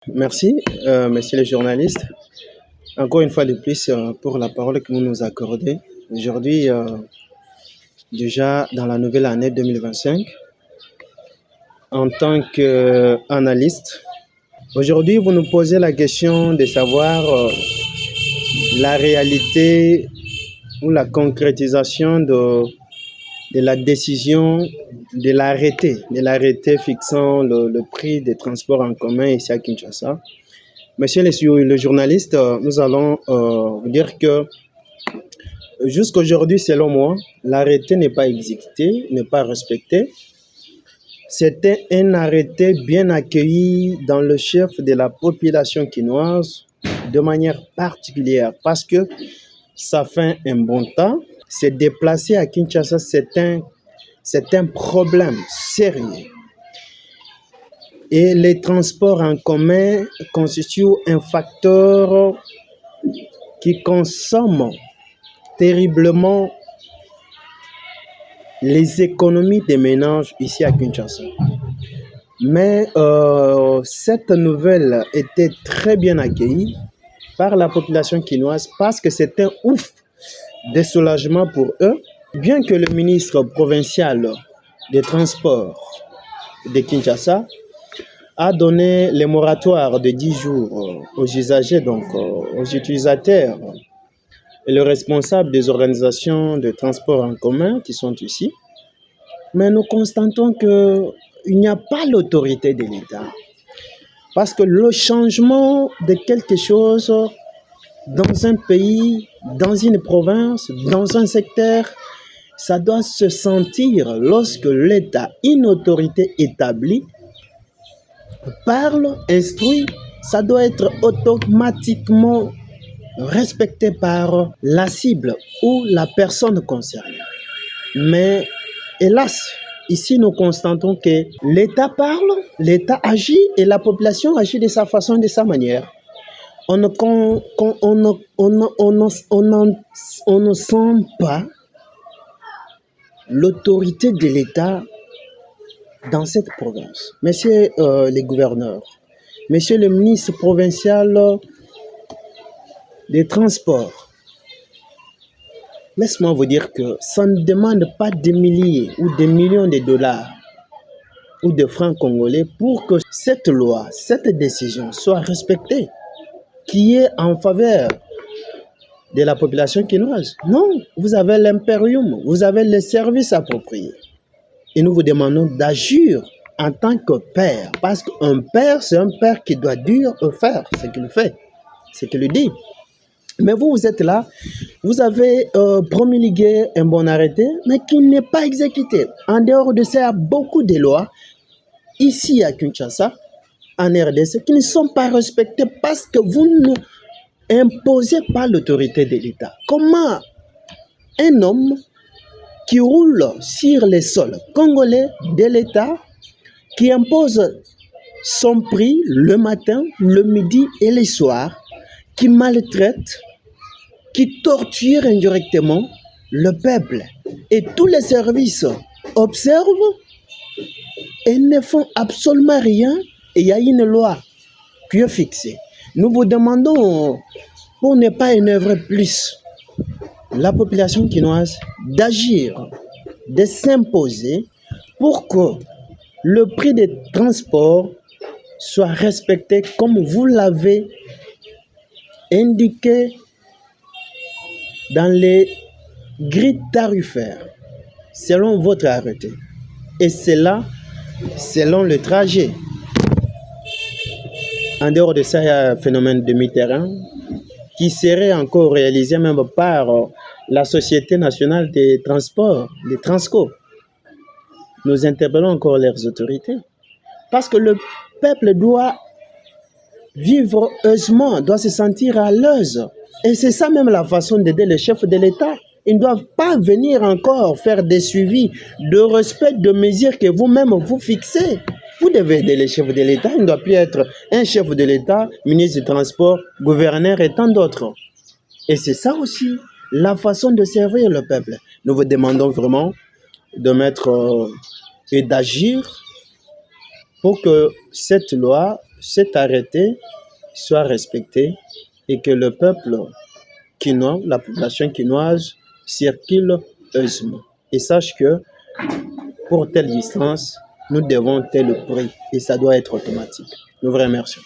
Merci, messieurs les journalistes. Encore une fois de plus, pour la parole que vous nous accordez. Aujourd'hui, déjà dans la nouvelle année 2025, en tant qu'analyste, aujourd'hui, vous nous posez la question de savoir la réalité ou la concrétisation de la décision de l'arrêté fixant le prix des transports en commun ici à Kinshasa. Monsieur le journaliste, nous allons vous dire que jusqu'aujourd'hui, selon moi, l'arrêté n'est pas exécuté, n'est pas respecté. C'était un arrêté bien accueilli dans le chef de la population quinoise de manière particulière parce que ça fait un bon temps. Se déplacer à Kinshasa, c'est un problème sérieux. Et les transports en commun constituent un facteur qui consomme terriblement les économies des ménages ici à Kinshasa. Mais cette nouvelle était très bien accueillie par la population quinoise parce que c'est un ouf de soulagement pour eux. Bien que le ministre provincial des Transports de Kinshasa a donné les moratoires de 10 jours aux usagers, donc aux utilisateurs, et le responsable des organisations de transport en commun qui sont ici. Mais nous constatons qu'il n'y a pas l'autorité de l'État. Parce que le changement de quelque chose dans un pays, dans une province, dans un secteur, ça doit se sentir lorsque l'État, une autorité établie, parle, instruit, ça doit être automatiquement respecté par la cible ou la personne concernée. Mais hélas, ici nous constatons que l'État parle, l'État agit et la population agit de sa façon, de sa manière. On ne sent pas l'autorité de l'État dans cette province. Messieurs les gouverneurs, messieurs le ministre provincial des Transports, laisse-moi vous dire que ça ne demande pas des milliers ou des millions de dollars ou de francs congolais pour que cette loi, cette décision soit respectée, qui est en faveur de la population quinoise. Non, vous avez l'impérium, vous avez les services appropriés. Et nous vous demandons d'agir en tant que père, parce qu'un père, c'est un père qui doit dire ou faire ce qu'il fait, ce qu'il dit. Mais vous êtes là, vous avez promulgué un bon arrêté, mais qui n'est pas exécuté. En dehors de ça, il y a beaucoup de lois, ici à Kinshasa, en RDC, qui ne sont pas respectées parce que vous ne imposez pas l'autorité de l'État. Comment un homme qui roule sur les sols congolais de l'État, qui impose son prix le matin, le midi et le soir, qui maltraite, qui torture indirectement le peuple. Et tous les services observent et ne font absolument rien. Et il y a une loi qui est fixée. Nous vous demandons, pour ne pas énerver plus la population quinoise, d'agir, de s'imposer pour que le prix des transports soit respecté comme vous l'avez indiqué dans les grilles tarifaires, selon votre arrêté. Et cela, selon le trajet. En dehors de ça, il y a un phénomène de demi-terrain qui serait encore réalisé même par la Société nationale des transports, les Transco. Nous interpellons encore leurs autorités. Parce que le peuple doit vivre heureusement, doit se sentir à l'aise. Et c'est ça même la façon d'aider les chefs de l'État. Ils ne doivent pas venir encore faire des suivis de respect de mesures que vous-même vous fixez. Vous devez aider les chefs de l'État. Il ne doit plus être un chef de l'État, ministre du Transport, gouverneur et tant d'autres. Et c'est ça aussi la façon de servir le peuple. Nous vous demandons vraiment de mettre et d'agir pour que cette loi cet arrêté soit respecté et que le peuple quinois, la population quinoise, circule heureusement. Et sache que pour telle distance, nous devons tel prix et ça doit être automatique. Nous vous remercions.